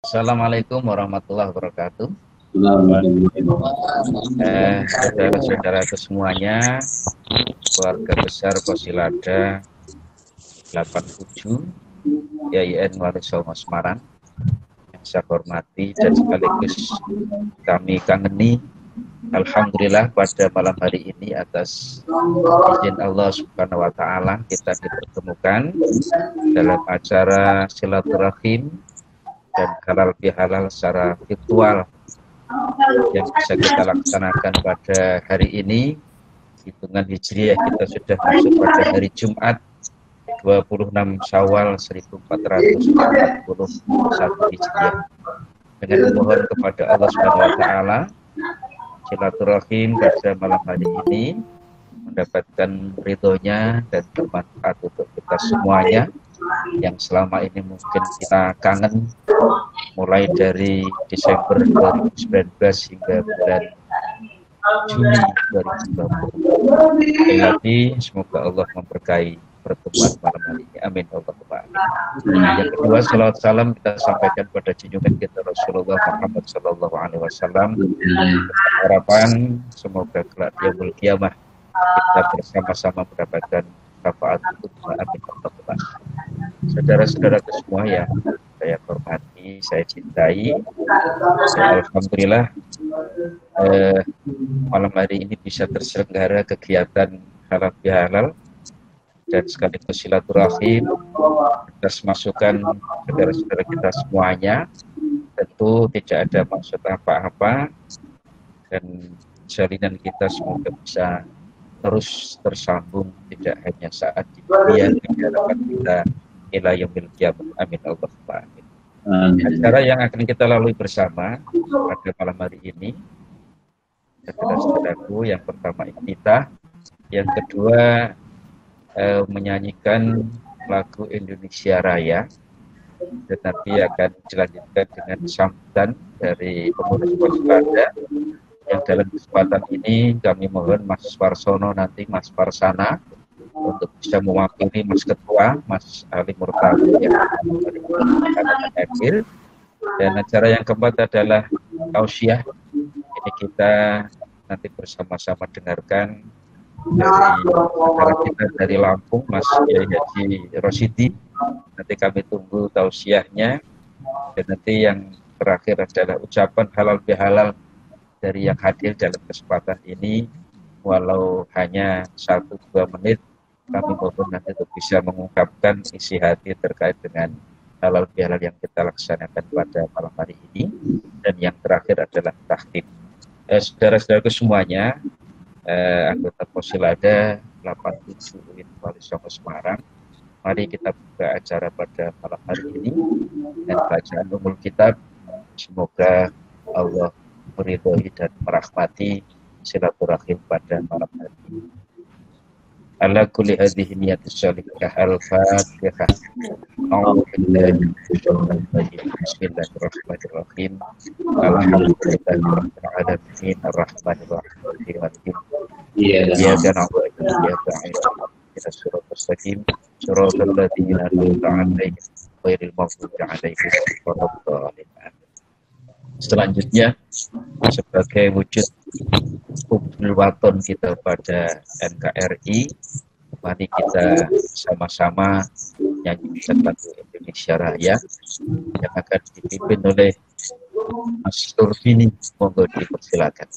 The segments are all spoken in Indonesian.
Assalamualaikum warahmatullahi wabarakatuh. Saudara-saudaraku semuanya, keluarga besar Posilada 87 YIN Wali Songo Semarang yang saya hormati dan sekaligus kami kangeni. Alhamdulillah pada malam hari ini atas izin Allah Subhanahu wa Ta'ala kita dipertemukan dalam acara silaturahim dan halal bihalal secara virtual yang bisa kita laksanakan pada hari ini. Hitungan Hijriah kita sudah masuk pada hari Jumat 26 Syawal 1441 Hijriah. Dengan memohon kepada Allah Subhanahu wa Ta'ala, silaturahim pada malam hari ini mendapatkan ridhonya dan bermanfaat untuk kita semuanya yang selama ini mungkin kita kangen mulai dari Desember 2019 hingga bulan Juni 2020. Sekali lagi semoga Allah memberkahi pertemuan malam hari ini. Amin. Allahumma amin. Yang kedua, salawat salam kita sampaikan pada junjungan kita Rasulullah Muhammad sallallahu alaihi wasallam. Harapan semoga kelak yaumul qiyamah kita bersama-sama mendapatkan syafaat ummah. Amin. Allahumma amin. Saudara-saudaraku semua yang saya hormati, saya cintai, alhamdulillah malam hari ini bisa terselenggara kegiatan halal bihalal dan sekaligus silaturahim atas masukan saudara-saudara kita semuanya. Tentu tidak ada maksud apa-apa dan jalinan kita semoga bisa terus tersambung, tidak hanya saat di dunia, harapan kita ila yaumil qiyamah. Amin. Allahumma amin. Acara yang akan kita lalui bersama pada malam hari ini, saudara-saudaraku, yang pertama iftitah, yang kedua menyanyikan lagu Indonesia Raya, tetapi akan dilanjutkan dengan sambutan dari pengurus Posilada yang dalam kesempatan ini kami mohon Mas Warsono, nanti Mas Farsana untuk bisa mewakili Mas Ketua, Mas Ali Murtado yang hadir. Dan acara yang keempat adalah tausiah. Ini kita nanti bersama-sama dengarkan dari saudara kita dari Lampung, Mas Kiai Haji Rosidi. Nanti kami tunggu tausiahnya. Dan nanti yang terakhir adalah ucapan halal bihalal dari yang hadir dalam kesempatan ini, walau hanya 1-2 menit. Kami mohon nanti untuk bisa mengungkapkan isi hati terkait dengan halal bihalal yang kita laksanakan pada malam hari ini. Dan yang terakhir adalah takhtim. Saudara-saudaraku semuanya, anggota Posilada 87 YIN Wali Songo Semarang, mari kita buka acara pada malam hari ini dan bacaan umul kitab. Semoga Allah meridhoi dan merahmati silaturahim pada malam hari ini. Ala kulli hadhihi niyatus sholihah. Al-Fatihah. A'udzubillahi Bismillahirrahmanirrahim. Alhamdulillahirabbil alamin arrahmanir rahim. Iyyaka na'budu wa iyyaka nasta'in. Ihdinas siratal mustaqim. Shiratal ladzina an'amta 'alaihim ghairil maghdubi 'alaihim waladdallin. Selanjutnya, sebagai wujud hubul waton kita pada NKRI, mari kita sama-sama nyanyikan lagu Indonesia Raya yang akan dipimpin oleh Mas Turbini. Monggo dipersilakan.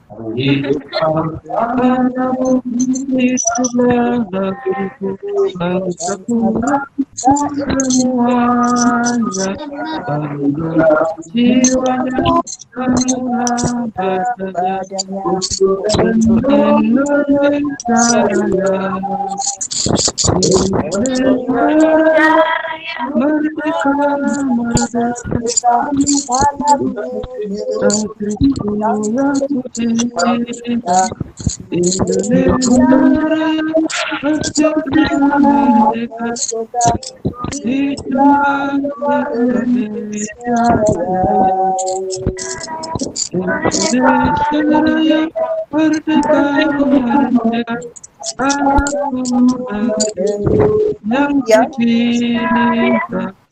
Kepadamu itulah negeriku, bangsaku, semuanya bangga jiwanya, kamulah bahtera untuk Indonesia Raya. Indonesia merdeka, merdeka, negeriku yang kucinta. Indonesia Raya, merdeka, merdeka, hiduplah Indonesia Raya. Indonesia Raya, merdeka, merdeka, aku yang kucinta.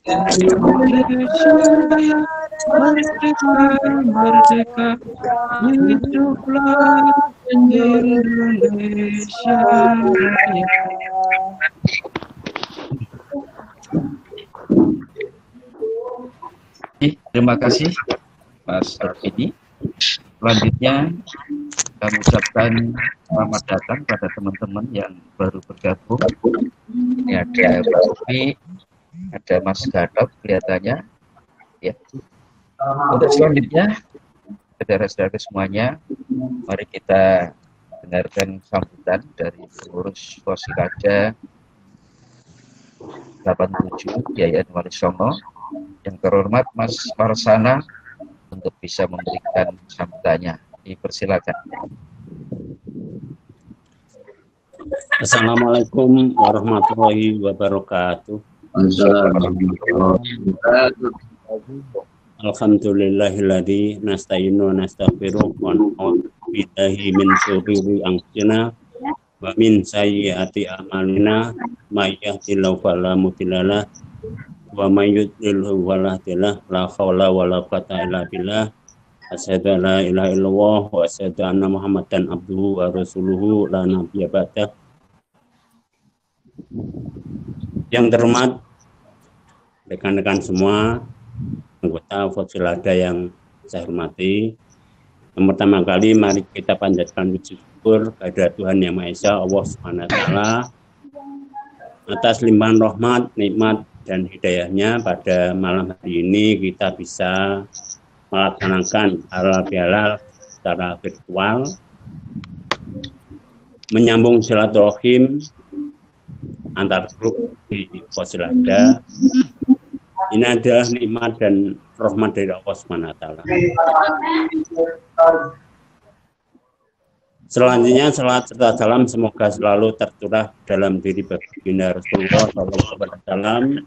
Indonesia Raya, merdeka, merdeka, hiduplah Indonesia Raya. Terima kasih Mas Arvidi. Selanjutnya kami ucapkan selamat datang pada teman-teman yang baru bergabung. Ini ada Mbak Ufi, ada Mas Gadot kelihatannya. Ya. Untuk selanjutnya, saudara-saudara semuanya, mari kita dengarkan sambutan dari pengurus Fosilada 87 Yayan Wali Songo. Yang terhormat Mas Marsana untuk bisa memberikan sambutannya. Dipersilakan. Assalamualaikum warahmatullahi wabarakatuh. Alhamdulillahilladzi nasta'inu wa nastaghfiruh wa na'udzu billahi min syururi anfusina wa min sayyiati a'malina may yahdihillahu fala mudhillalah wa may yudlilhu fala hadiyalah. La haula wala quwwata illa billah. Asyhadu an la ilaha illallah wa asyhadu anna Muhammadan abduhu wa rasuluhu la nabiyya ba'dah. Yang terhormat rekan-rekan semua, anggota Fosilada yang saya hormati. Yang pertama kali mari kita panjatkan puji syukur kepada Tuhan Yang Maha Esa, Allah Subhanahu wa taala, atas limpahan rahmat, nikmat dan hidayahnya pada malam hari ini kita bisa melaksanakan halal bihalal secara virtual, menyambung silaturahim antar grup di Fosilada. Ini adalah nikmat dan rahmat dari Allah Subhanahu wa taala. Selanjutnya salat serta salam semoga selalu tercurah dalam diri baginda Rasulullah SAW,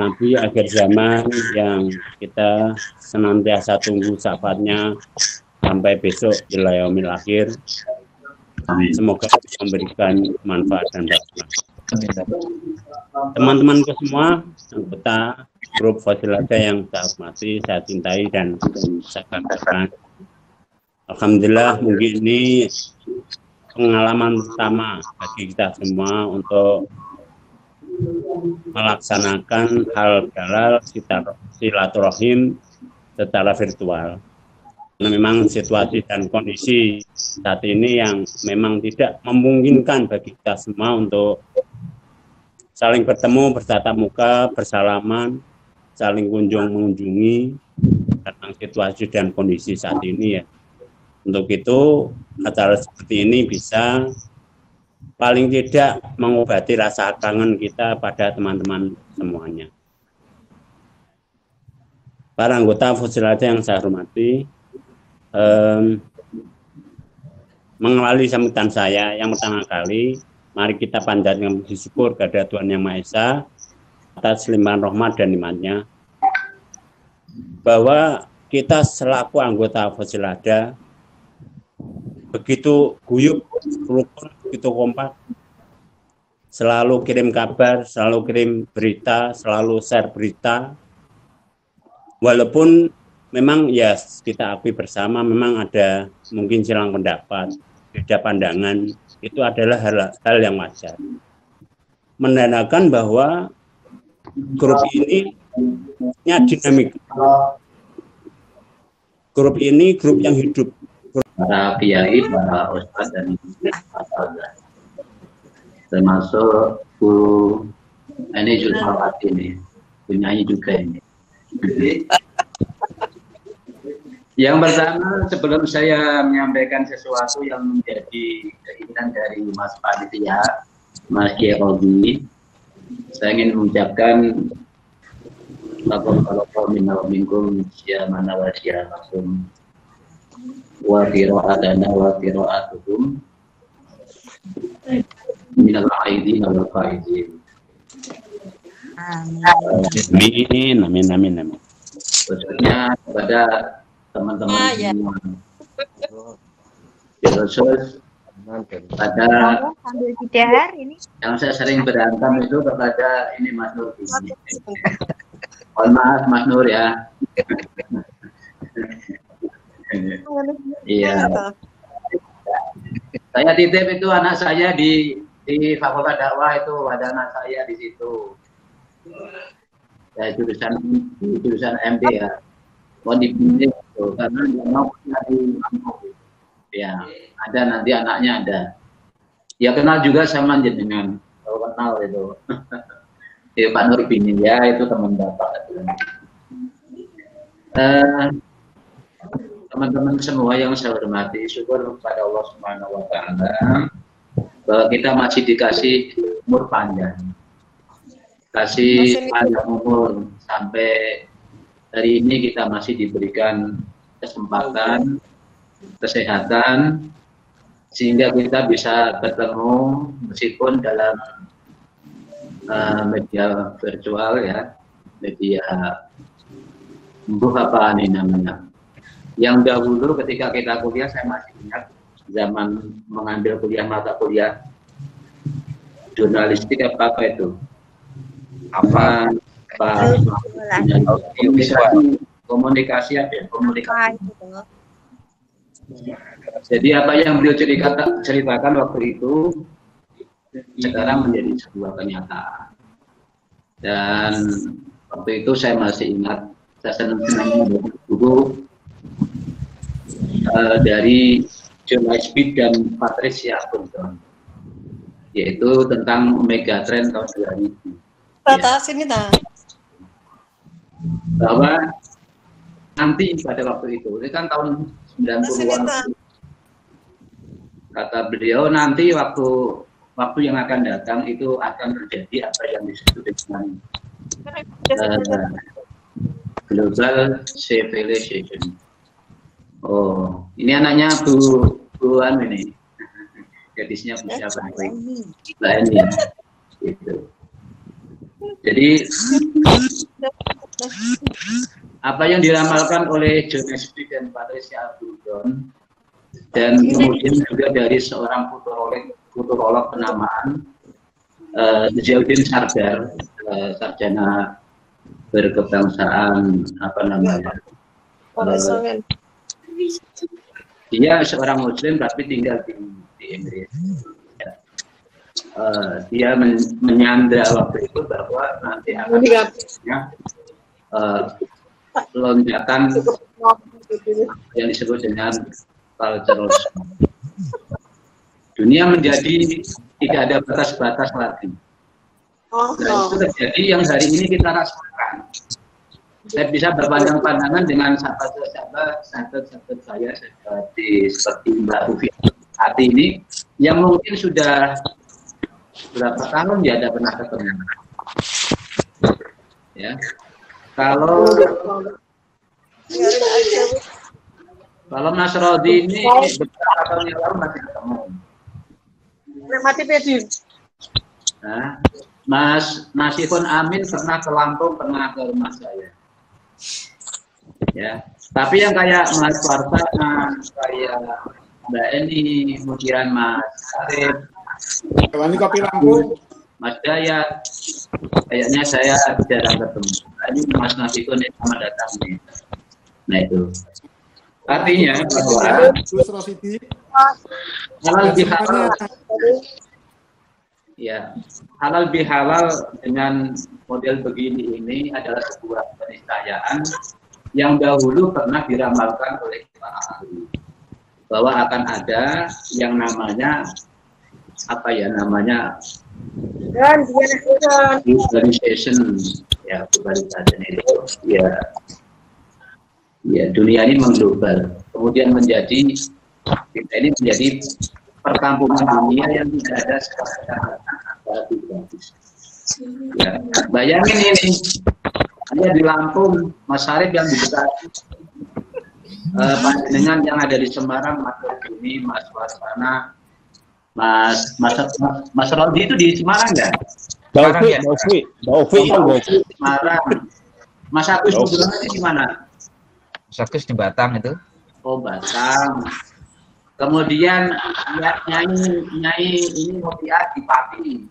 Nabi akhir zaman yang kita senantiasa tunggu syafaatnya sampai besok ila yaumil akhir. Semoga memberikan manfaat dan berkah. Teman-temanku semua, anggota grup Fosilada yang saya hormati, saya cintai dan saya banggakan. Alhamdulillah, mungkin ini pengalaman pertama bagi kita semua untuk melaksanakan hal halal silaturahim secara virtual. Karena memang situasi dan kondisi saat ini yang memang tidak memungkinkan bagi kita semua untuk saling bertemu, bertatap muka, bersalaman, saling mengunjungi tentang situasi dan kondisi saat ini ya. Untuk itu acara seperti ini bisa paling tidak mengobati rasa kangen kita pada teman-teman semuanya. Para anggota Fosilada yang saya hormati, mengawali sambutan saya yang pertama kali, mari kita panjatkan puji syukur kepada Tuhan Yang Maha Esa atas limpahan rahmat dan nikmatnya, bahwa kita selaku anggota Fosilada begitu guyup, rukun, begitu kompak, selalu kirim kabar, selalu kirim berita, selalu share berita, walaupun memang ya kita akui bersama memang ada mungkin silang pendapat, beda pandangan, itu adalah hal yang wajar. Menandakan bahwa grup ini punya dinamika. grup ini grup yang hidup. Para kiai, para ustadz dan para termasuk Bu ini Zulfawati ini, penyanyi juga ini. Yang pertama, sebelum saya menyampaikan sesuatu yang menjadi keinginan dari Mas Panitia, Mas Kiai Robi, saya ingin mengucapkan Taqabbal minna wa minkum syamana wa syamakum wa qira'atana wa qira'atukum minal aidin wal faizin. Amin. Khususnya kepada teman-teman semua. Khusus pada yang saya sering berantem itu kepada ini Mas Nur. Mohon maaf Mas Nur ya. Iya. Saya titip itu anak saya di Fakultas Dakwah itu, ada anak saya di situ. Ya, jurusan MD ya. Mohon dipilih karena dia mau di Lampung. Ya, ada nanti anaknya ada. Ya kenal juga sama jenengan. Kalau kenal itu. Ya, Pak Nur Bini ya, itu teman Bapak. Teman-teman semua yang saya hormati, syukur kepada Allah Subhanahu wa taala bahwa kita masih dikasih umur panjang. Kasih panjang umur sampai hari ini kita masih diberikan kesempatan, kesehatan sehingga kita bisa bertemu meskipun dalam media virtual ya, media apa ini namanya. Yang dahulu ketika kita kuliah, saya masih ingat zaman mengambil kuliah mata kuliah jurnalistik apa itu? Apa komunikasi apa ya? Komunikasi. Jadi apa yang beliau ceritakan waktu itu sekarang menjadi sebuah kenyataan. Dan waktu itu saya masih ingat, saya senang buku dari John Speed dan Patricia Bunton, yaitu tentang megatrend tahun 2000. Ya. Bahwa nanti pada waktu itu, ini kan tahun 90-an, kata beliau nanti waktu yang akan datang itu akan terjadi apa yang disebut dengan global civilization. Oh, ini anaknya Bu An ini, gadisnya Bu siapa ini? Mbak Eni. Gitu. Jadi apa yang diramalkan oleh John Speed dan Patricia Bunton dan kemudian juga dari seorang futurolog penamaan Zildjian Sardar, sarjana berkebangsaan apa namanya? Dia seorang Muslim tapi tinggal di Inggris. Dia menyandra waktu itu bahwa nanti akan lonjakan yang disebut dengan cultural shock. Dunia menjadi tidak ada batas-batas lagi. Nah, itu terjadi yang hari ini kita rasakan. Saya bisa berpandang-pandangan dengan sahabat-sahabat saya seperti Mbak Rufi hati ini yang mungkin sudah berapa tahun dia ada pernah ketemu. Ya, kalau Mas Rodi ini beberapa tahun yang lalu masih ketemu. Nah, Mas Nasifun Amin pernah ke Lampung, pernah ke rumah saya. Ya, tapi yang kayak Mas Warta, kayak Mbak Eni, kemudian Mas Arif, Kopi Lampung, Mas Dayat, kayaknya saya jarang ketemu. Ini Mas Nasifun ini sama datang nih. Nah itu. Artinya bahwa halal bihalal, ya, halal bihalal dengan model begini ini adalah sebuah keniscayaan yang dahulu pernah diramalkan oleh para ahli bahwa akan ada yang namanya apa ya namanya globalization ya globalization itu ya dunia ini mengglobal kemudian menjadi kita ini menjadi perkampungan dunia yang tidak ada secara ya, bayangin ini hanya di Lampung Mas Arif yang di Bekasi panjenengan yang ada di Semarang Mas Rodi, Mas Wasana, Mas Rodi itu di Semarang nggak? Baufi Semarang. Mas Agus Nugroho itu di mana? Mas Agus di Batam itu. Oh Batam. Kemudian Nyai ini Mutia di Pati.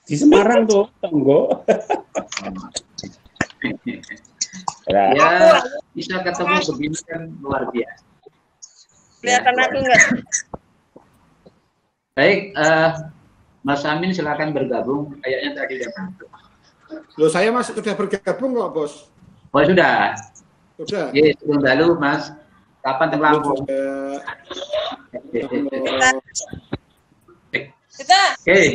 Di Semarang tuh, Tonggo. Ya, bisa ketemu begini kan luar biasa. Kelihatan aku enggak? Baik, Mas Amin silakan bergabung. Kayaknya tadi udah masuk. Loh, saya masih sudah bergabung kok, Bos. Oh sudah. Sudah. Oke, sebelum lalu Mas, kapan ke Lampung? Kita. Oke.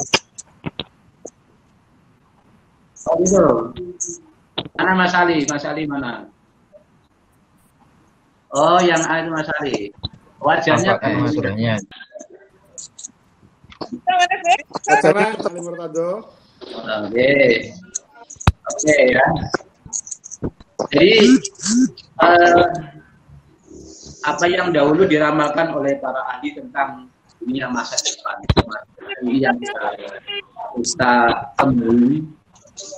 Oh gitu. Mana Mas Ali? Mas Ali mana? Oh, yang itu Mas Ali. Wajahnya Wajahnya. Wajahnya Salim Murtado. Oke. Oke ya. Jadi apa yang dahulu diramalkan oleh para ahli tentang dunia masa depan ini yang kita temui.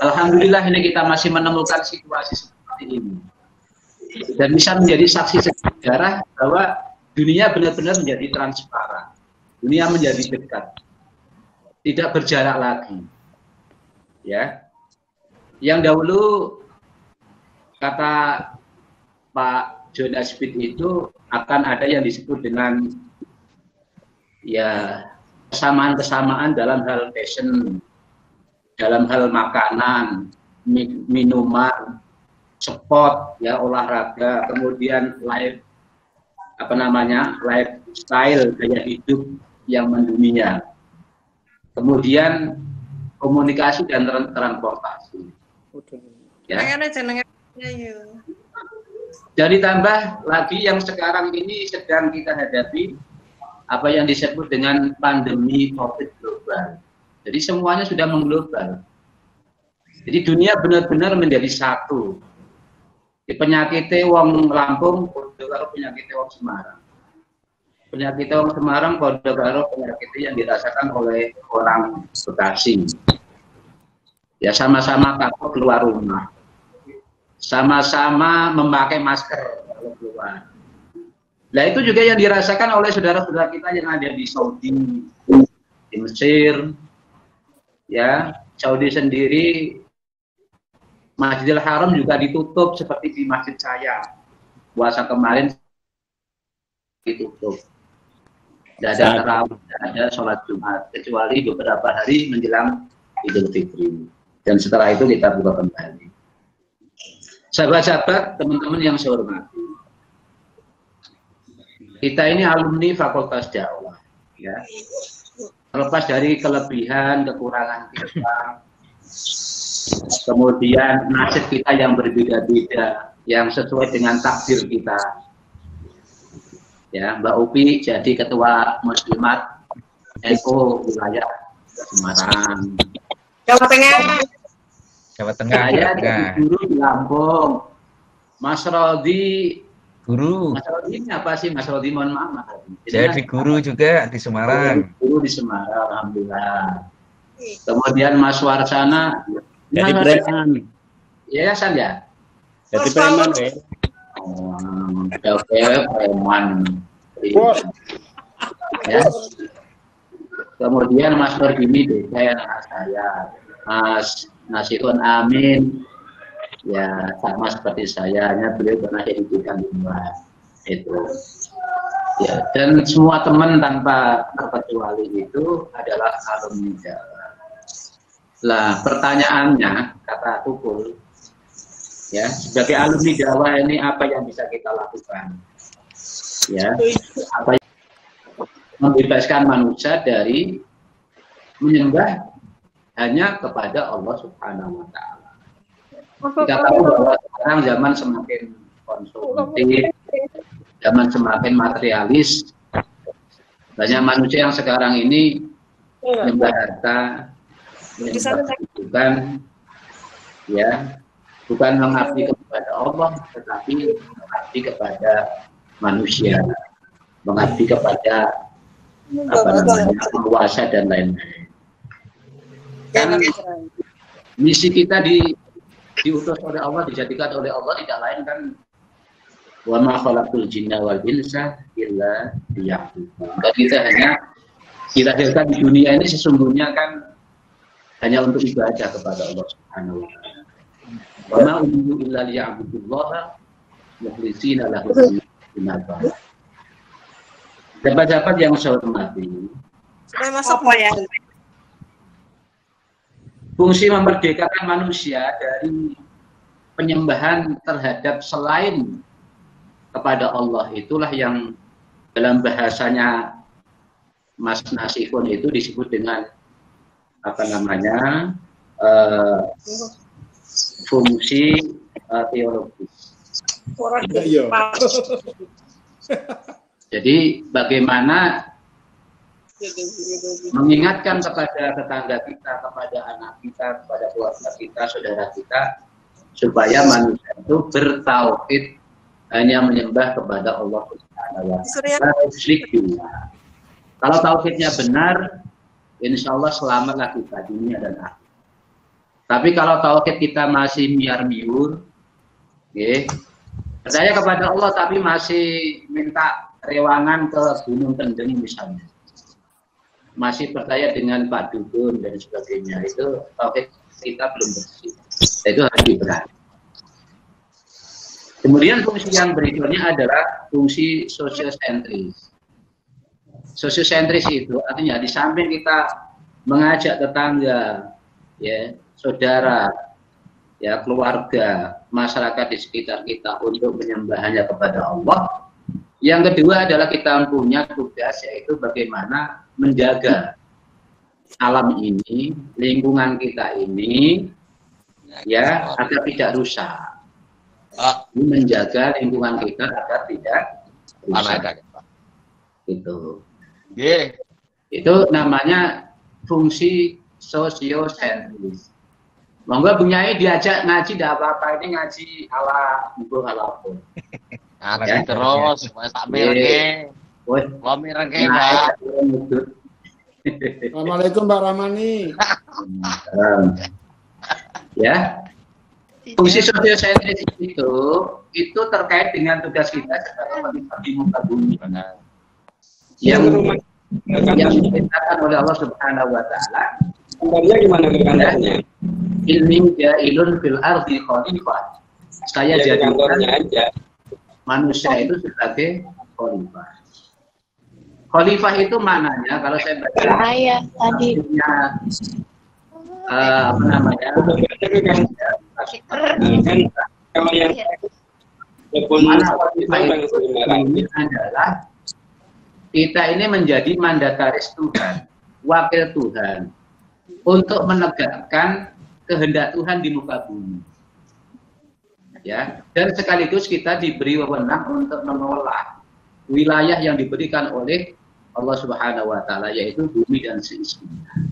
Alhamdulillah ini kita masih menemukan situasi seperti ini dan bisa menjadi saksi sejarah bahwa dunia benar-benar menjadi transparan, dunia menjadi dekat, tidak berjarak lagi. Ya, yang dahulu kata Pak Jonas Speed itu akan ada yang disebut dengan ya kesamaan-kesamaan dalam hal fashion, dalam hal makanan, minuman, sport, ya olahraga, kemudian lifestyle gaya hidup yang mendunia, kemudian komunikasi dan transportasi. Ya. Jadi tambah lagi yang sekarang ini sedang kita hadapi apa yang disebut dengan pandemi COVID global. Jadi semuanya sudah mengglobal. Jadi dunia benar-benar menjadi satu. Di penyakitnya wong Lampung padha karo penyakitnya wong Semarang. Penyakitnya wong Semarang padha karo penyakitnya yang dirasakan oleh orang Bekasi. Ya sama-sama takut keluar rumah. Sama-sama memakai masker kalau keluar. Nah itu juga yang dirasakan oleh saudara-saudara kita yang ada di Saudi, di Mesir. Ya, Saudi sendiri Masjidil Haram juga ditutup seperti di masjid saya. Puasa kemarin ditutup. Tidak ada tarawih, tidak ada sholat Jumat kecuali beberapa hari menjelang Idul Fitri. Dan setelah itu kita buka kembali. Sahabat-sahabat, teman-teman yang saya hormati. Kita ini alumni Fakultas Dakwah, ya. Terlepas dari kelebihan, kekurangan kita, kemudian nasib kita yang berbeda-beda, yang sesuai dengan takdir kita. Ya, Mbak Upi jadi ketua Muslimat NU wilayah Semarang. Jawa Tengah. Jawa Tengah. Saya jadi guru di Lampung. Mas Rodi. Guru. Mas Rodi ini apa sih Mas Rodi? Mohon maaf Mas Rodi. Jadi guru juga di Semarang. Guru di Semarang, alhamdulillah. Kemudian Mas Warsana. Jadi preman. Yayasan ya? Jadi preman ya. Oke, preman. Ya. Kemudian Mas Nurdini dosen saya. Mas Nasihun Amin. Ya sama seperti saya, hanya beliau pernah jadi dekan di luar itu. Ya, dan semua teman tanpa terkecuali itu adalah alumni Jawa. Lah pertanyaannya kata Tukul, Ya, sebagai alumni dakwah ini apa yang bisa kita lakukan? Ya, apa yang membebaskan manusia dari menyembah hanya kepada Allah Subhanahu wa Ta'ala. Kita tahu bahwa sekarang zaman semakin konsumtif, zaman semakin materialis. Banyak manusia yang sekarang ini menyembah harta, menyembah kehidupan, ya, bukan mengabdi kepada Allah, tetapi mengabdi kepada manusia, mengabdi kepada penguasa dan lain-lain. Kan misi kita diutus oleh Allah, dijadikan oleh Allah tidak lain kan wa ma khalaqul jinna wal insa illa liya'budun. Dan kita hanya dilahirkan di dunia ini sesungguhnya kan hanya untuk ibadah kepada Allah Subhanahu wa taala. Wa ma umiru illa liya'budullaha mukhlishina lahu din. Sahabat-sahabat yang saya hormati, fungsi memerdekakan manusia dari penyembahan terhadap selain kepada Allah itulah yang dalam bahasanya Mas Nasifun itu disebut dengan apa namanya fungsi teologis. Jadi bagaimana mengingatkan kepada tetangga kita, kepada anak kita, kepada keluarga kita, saudara kita, supaya manusia itu bertauhid hanya menyembah kepada Allah Subhanahu wa Ta'ala. Kalau tauhidnya benar, insya Allah selamatlah kita dunia dan akhirat. Tapi kalau tauhid kita masih miar-miur, percaya kepada Allah tapi masih minta rewangan ke Gunung Kendeng misalnya, masih percaya dengan Pak Dukun dan sebagainya, itu tauhid kita belum bersih. Itu harus diberangi. Kemudian fungsi yang berikutnya adalah fungsi sosiosentris. Sosiosentris itu artinya di samping kita mengajak tetangga, ya, saudara, ya, keluarga, masyarakat di sekitar kita untuk menyembahnya kepada Allah. Yang kedua adalah kita punya tugas yaitu bagaimana menjaga alam ini, lingkungan kita ini, ya, agar tidak rusak. Menjaga lingkungan kita agar tidak rusak. Gitu. Itu namanya fungsi sosiosentris. Monggo Bung Nyai diajak ngaji tidak apa-apa, ini ngaji ala Ibu Halapun. Ya, terus wis tak mirenge. Wis mirenge, Pak. Assalamualaikum Pak Ramani. Ya. Fungsi sosiosentris itu terkait dengan tugas kita sebagai pemimpin di muka bumi. Yang diperintahkan oleh Allah Subhanahu wa Ta'ala. Gambarnya gimana gambarnya? Ilmin ja'ilun fil ardi khalifah. Saya jadikan manusia itu sebagai khalifah. Khalifah itu maknanya kalau saya baca tadi apa namanya? Kalau yang mana khalifah itu adalah kita ini menjadi mandataris Tuhan, wakil Tuhan untuk menegakkan kehendak Tuhan di muka bumi. Ya, dan sekaligus kita diberi wewenang untuk mengelola wilayah yang diberikan oleh Allah Subhanahu wa Ta'ala, yaitu bumi dan seisinya.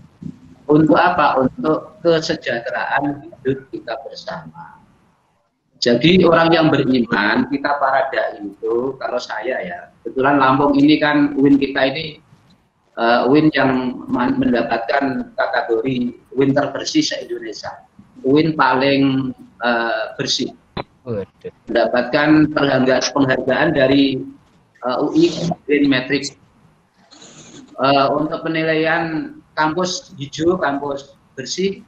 Untuk apa? Untuk kesejahteraan hidup kita bersama. Jadi orang yang beriman, kita para dai itu, kalau saya ya, kebetulan Lampung ini kan UIN kita ini UIN yang mendapatkan kategori UIN terbersih se-Indonesia, UIN paling bersih, mendapatkan penghargaan dari UI Green Matrix untuk penilaian kampus hijau, kampus bersih.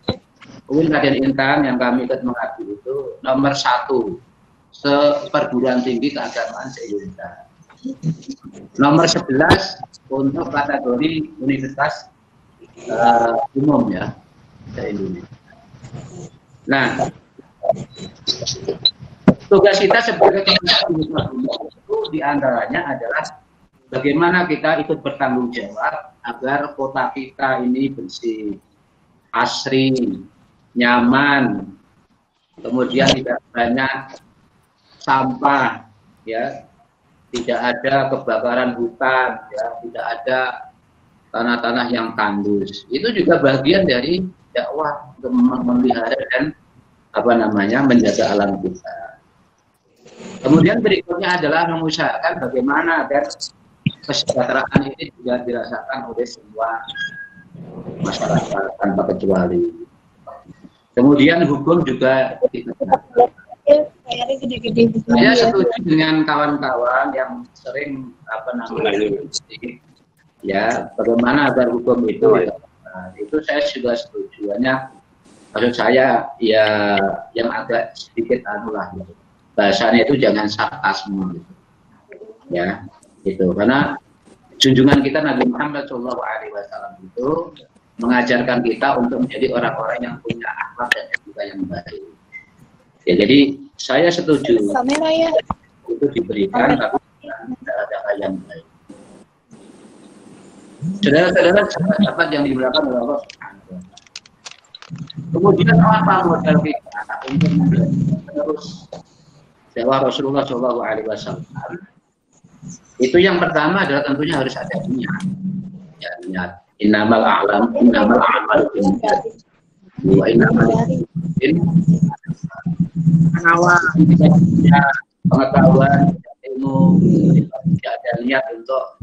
UIN Raden Intan yang kami ikut mengabdi itu nomor 1 perguruan tinggi keagamaan se-Indonesia. Nomor 11 untuk kategori universitas umum ya se-Indonesia. Nah, Tugas kita sebagai pemerintah itu diantaranya adalah bagaimana kita ikut bertanggung jawab agar kota kita ini bersih, asri, nyaman, kemudian tidak banyak sampah, ya, tidak ada kebakaran hutan, ya, tidak ada tanah-tanah yang tandus. Itu juga bagian dari dakwah untuk memelihara dan menjaga alam kita. Kemudian berikutnya adalah mengusahakan bagaimana agar kesejahteraan ini juga dirasakan oleh semua masyarakat tanpa kecuali. Kemudian hukum juga ditegakkan. Saya setuju dengan kawan-kawan yang sering ya, bagaimana agar hukum itu itu saya juga setuju. Hanya maksud saya ya yang agak sedikit anulah gitu. Bahasanya itu jangan sarkasme gitu. Ya, gitu. Karena junjungan kita Nabi Muhammad SAW itu mengajarkan kita untuk menjadi orang-orang yang punya akhlak dan etika yang baik. Ya, jadi saya setuju itu diberikan tapi tidak ada hal yang baik. Saudara-saudara sahabat yang dimuliakan oleh Allah Subhanahu wa Ta'ala. Kemudian apa modal kita untuk menerus dakwah Rasulullah SAW? Itu yang pertama adalah tentunya harus ada niat. Ya, niat. Innamal a'malu binniyat wa innamal pengetahuan, ilmu, tidak ada niat untuk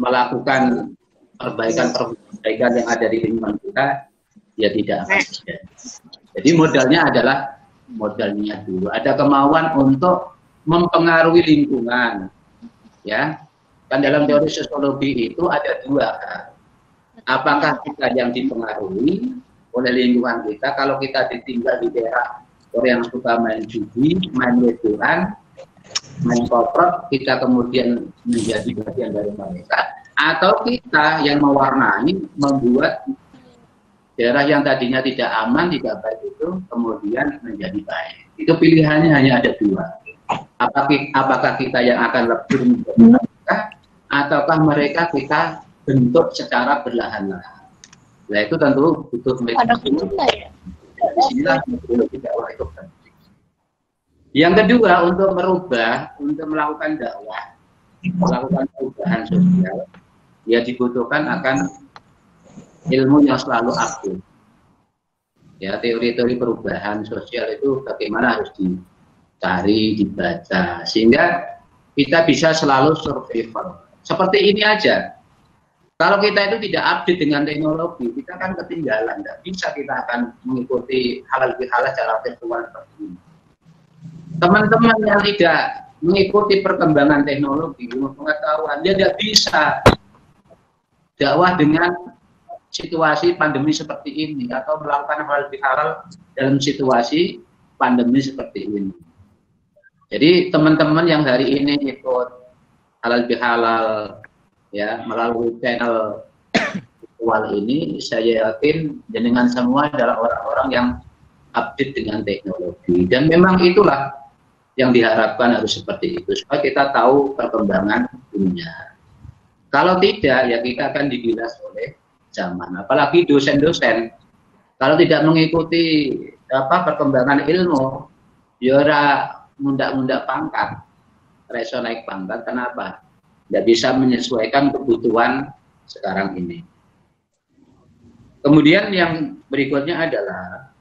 melakukan perbaikan yang ada di lingkungan kita, ya tidak akan terjadi. Jadi modalnya adalah modal niat dulu. Ada kemauan untuk mempengaruhi lingkungan, ya. Kan dalam teori sosiologi itu ada dua. Apakah kita yang dipengaruhi oleh lingkungan kita? Kalau kita ditinggal di daerah orang yang suka main judi, main wedoan, main koprok, kita kemudian menjadi bagian dari mereka. Atau kita yang mewarnai, membuat daerah yang tadinya tidak aman, tidak baik itu kemudian menjadi baik. Itu pilihannya hanya ada dua. Apakah kita yang akan lebih menjadi mereka, ataukah mereka kita bentuk secara berlahan-lahan. Nah itu tentu butuh metode. Disinilah metodologi dakwah itu penting. Yang kedua, untuk melakukan dakwah, melakukan perubahan sosial, ya dibutuhkan akan ilmu yang selalu aktif. Ya, teori-teori perubahan sosial itu bagaimana harus dicari, dibaca, sehingga kita bisa selalu survival. Seperti ini aja. Kalau kita itu tidak update dengan teknologi, kita kan ketinggalan. Tidak bisa kita akan mengikuti halal bihalal secara virtual seperti ini. Teman-teman yang tidak mengikuti perkembangan teknologi, ilmu pengetahuan, dia tidak bisa dakwah dengan situasi pandemi seperti ini atau melakukan halal bihalal dalam situasi pandemi seperti ini. Jadi teman-teman yang hari ini ikut halal bihalal ya melalui channel virtual ini, saya yakin dengan semua adalah orang-orang yang update dengan teknologi, dan memang itulah yang diharapkan harus seperti itu supaya kita tahu perkembangan dunia. Kalau tidak, ya kita akan dibilas oleh zaman. Apalagi dosen-dosen kalau tidak mengikuti perkembangan ilmu, ya mundak-mundak pangkat, reso naik pangkat. Kenapa? Tidak bisa menyesuaikan kebutuhan sekarang ini. Kemudian yang berikutnya adalah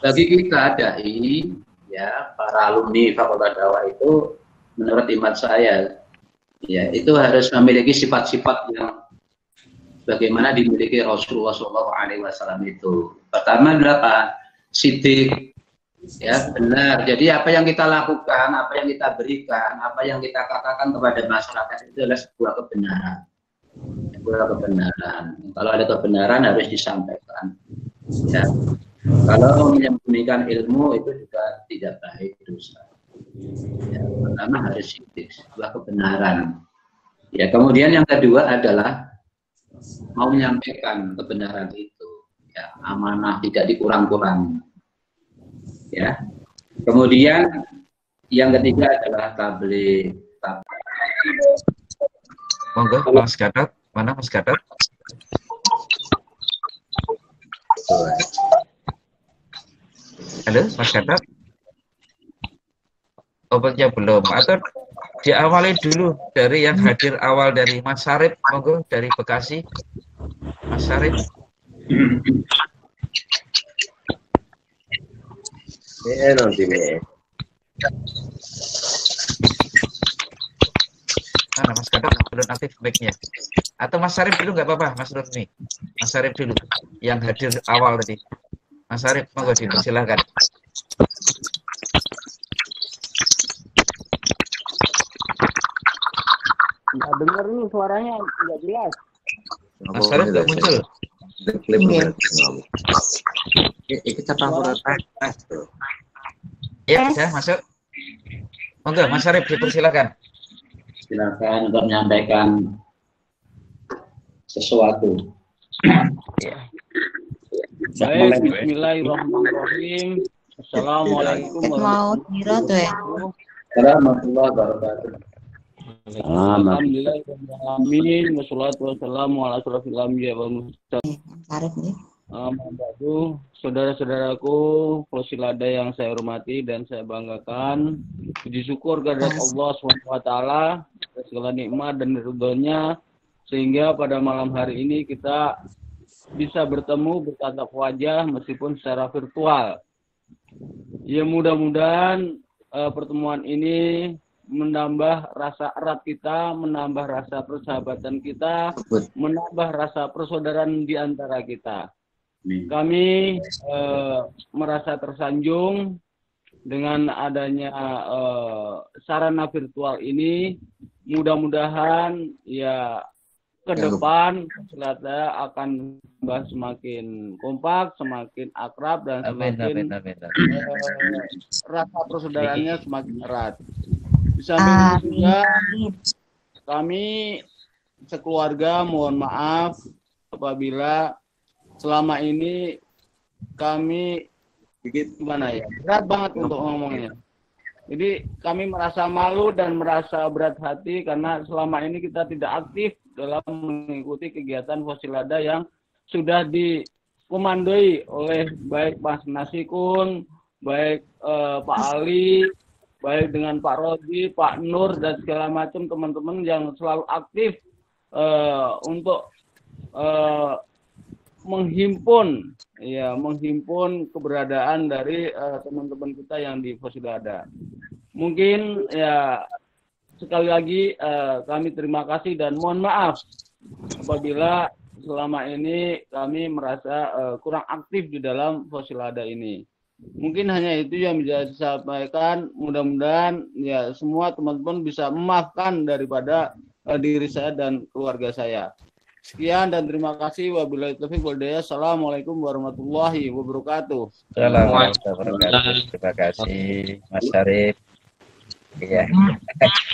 bagi kita dai, ya para alumni Fakultas Dakwah itu, menurut iman saya, ya itu harus memiliki sifat-sifat yang bagaimana dimiliki Rasulullah SAW itu. Pertama adalah apa? Sidik. Ya benar. Jadi apa yang kita lakukan, apa yang kita berikan, apa yang kita katakan kepada masyarakat itu adalah sebuah kebenaran. Sebuah kebenaran. Kalau ada kebenaran harus disampaikan. Ya. Kalau menyembunyikan ilmu itu juga tidak baik, dosa. Ya, pertama harus sidik, sebuah kebenaran. Ya, kemudian yang kedua adalah mau menyampaikan kebenaran itu. ya, amanah tidak dikurang-kurangi. Ya. Kemudian yang ketiga adalah tabligh. Monggo Mas Gatot, mana Mas Gatot? Halo Mas Gatot? Obatnya belum, atau diawali dulu dari yang hadir awal dari Mas Sarip, monggo dari Bekasi. Mas Sarip. Mana Mas Gatot belum aktif mic-nya. Atau Mas Sarip dulu nggak apa-apa, Mas Rudni. Mas Sarip dulu yang hadir awal tadi. Mas Sarip, monggo dipersilakan. Nggak dengar nih suaranya, nggak jelas. Mas Sarip nggak muncul. Ya, bisa masuk. Monggo Mas Sarip dipersilakan. Silakan untuk menyampaikan sesuatu. Baik, bismillahirrahmanirrahim. Assalamualaikum warahmatullahi wabarakatuh. Alhamdulillahirrahmanirrahim. Wassalatu wassalamu ala asyrofil anbiya wal mursalin. Saudara-saudaraku, Fosilada yang saya hormati dan saya banggakan, puji syukur kehadirat Allah SWT atas segala nikmat dan ridhonya, sehingga pada malam hari ini kita bisa bertemu bertatap wajah meskipun secara virtual. Ya mudah-mudahan pertemuan ini menambah rasa erat kita, menambah rasa persahabatan kita, menambah rasa persaudaraan di antara kita. Kami merasa tersanjung dengan adanya sarana virtual ini. Mudah-mudahan ya ke depan Fosilada akan semakin kompak, semakin akrab dan semakin rasa persaudaraannya semakin erat. Di samping itu juga kami sekeluarga mohon maaf apabila selama ini kami gimana ya, berat banget untuk ngomongnya. Jadi kami merasa malu dan merasa berat hati karena selama ini kita tidak aktif dalam mengikuti kegiatan Fosilada yang sudah dikomandoi oleh baik Mas Nasikun, baik Pak Ali, baik dengan Pak Rodi, Pak Nur dan segala macam teman-teman yang selalu aktif untuk menghimpun keberadaan dari teman-teman kita yang di Fosilada. Mungkin ya sekali lagi kami terima kasih dan mohon maaf apabila selama ini kami merasa kurang aktif di dalam Fosilada ini. Mungkin hanya itu yang bisa saya sampaikan. Mudah-mudahan ya semua teman-teman bisa memaafkan daripada diri saya dan keluarga saya. Sekian dan terima kasih. Wabillahi taufiq wal hidayah. Assalamualaikum warahmatullahi wabarakatuh. Assalamualaikum warahmatullahi wabarakatuh. Terima kasih Mas Sarip. Iya.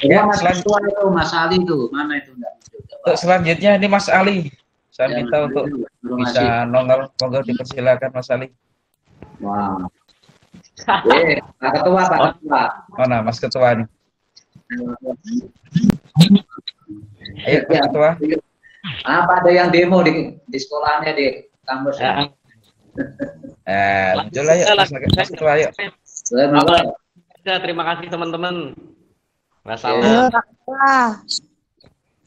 Ya Mas itu Mas Ali itu mana itu enggak? Untuk selanjutnya ini Mas Ali. Saya minta untuk bisa nongol. Monggo dipersilakan Mas Ali. Wah. Pak Ketua, Pak Ketua. Mana Mas Ketua nih? Ayo Mas Ketua. Apa ada yang demo di sekolahnya di kampus? Muncul ayo Mas Ketua ayo. Terima kasih teman-teman. Masalah.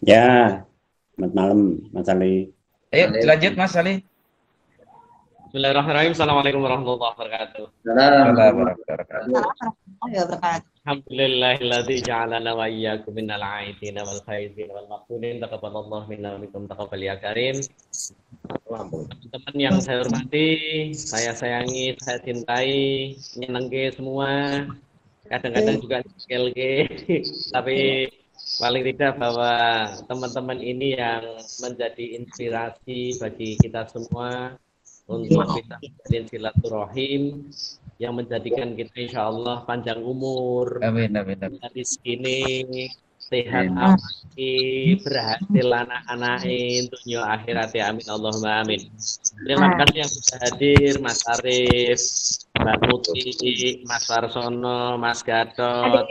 Ya, selamat malam Mas Ali. Ayo lanjut Mas Ali. Bismillahirrahmanirrahim. Assalamualaikum warahmatullahi wabarakatuh. Alhamdulillahilladzi ja'alana wa iyyakum minal 'aidin wal faizin wal maqbulin. Taqabbalallahu minna wa minkum taqabbal ya karim. Teman yang saya hormati, saya sayangi, saya cintai, nyenengke semua. Kadang-kadang juga nyenengke, tapi paling tidak bahwa teman-teman ini yang menjadi inspirasi bagi kita semua untuk kita menjalin silaturahim yang menjadikan kita insya Allah panjang umur, amin. Di sini sehat awaki, berhasil anak-anak dunia akhirat ya amin Allahumma amin. Terima kasih yang sudah hadir, Mas Arif, Mbak Putih, Mas Warsono, Mas Gatot,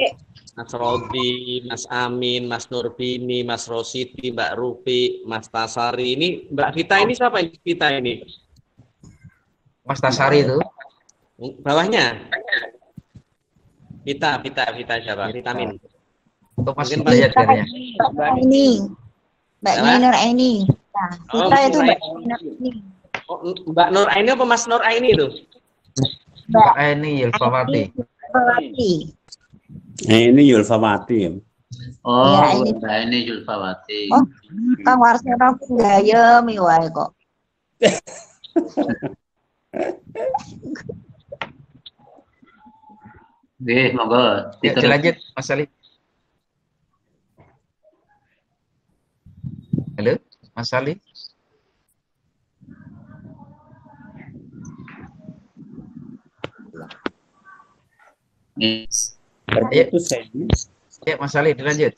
Mas Rodi, Mas Amin, Mas Nurbini, Mas Rosidi, Mbak Rupi, Mas Tasari. Ini Mbak Vita ini siapa ini? Vita ini? Mas Tasari itu. Bawahnya? Vita siapa? Vitamin. Untuk Mas Mungkin Vita ya kayaknya. Mbak Nur Aini. Vita itu Mbak Nur Aini. Oh, Mbak Nur Aini apa Mas Nur Aini itu? Mbak Aini Yulfawati. Ini Yulfawati. Oh, Ya, ini. Mbak ini Yulfawati. Oh, Kang Warsono gayem wae kok. Oke, monggo. Ya, dilanjut Mas Ali. Halo, Mas Ali. Terputus saya. Ya, Mas Ali dilanjut.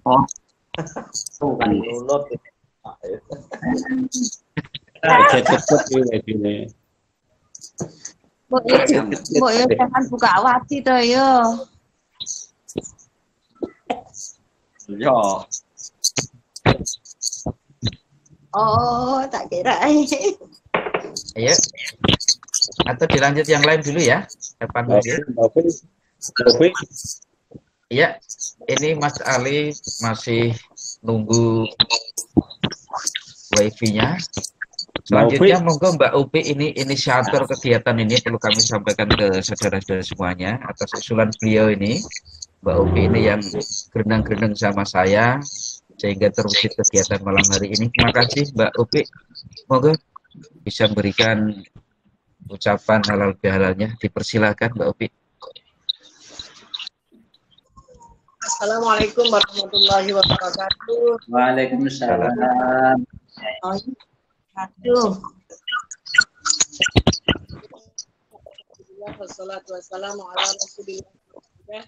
Oh, bukan. Aja cepet ini. Mbok yo jangan buka wati to yo. Yo. Oh, tak kira. Ayo. Atau dilanjut yang lain dulu ya. Depan dulu. Iya, ini Mas Ali masih nunggu wifi-nya. Selanjutnya monggo Mbak Upi, ini inisiator kegiatan ini perlu kami sampaikan ke saudara-saudara semuanya atas usulan beliau ini. Mbak Upi ini yang gerenang-gerenang sama saya sehingga terwujud kegiatan malam hari ini. Terima kasih Mbak Upi. Monggo bisa memberikan ucapan halal bihalalnya. Dipersilakan Mbak Upi. Assalamualaikum warahmatullahi wabarakatuh. Waalaikumsalam. Aduh. Wassalatu wassalamu ala rasulillah.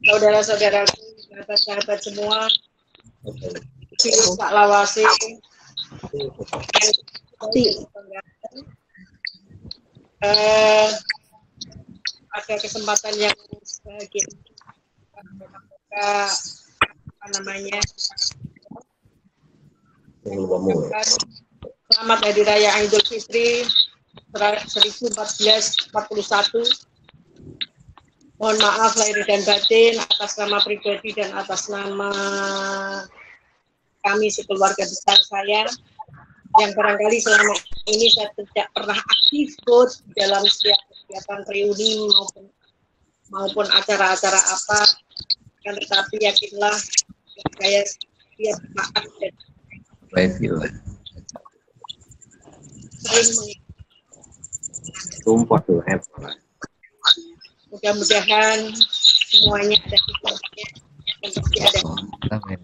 Saudara-saudaraku, sahabat-sahabat semua, Pak Lawasi, ada kesempatan yang bahagia apa namanya, selamat Hari Raya Idul Fitri 1441. Mohon maaf lahir dan batin atas nama pribadi dan atas nama kami sekeluarga besar saya yang barangkali selama ini saya tidak pernah aktif di dalam setiap kegiatan reuni maupun acara-acara apa, kan tetapi yakinlah saya setiap saat dan sering mudah-mudahan semuanya ada hikmahnya dan pasti ada. Amin.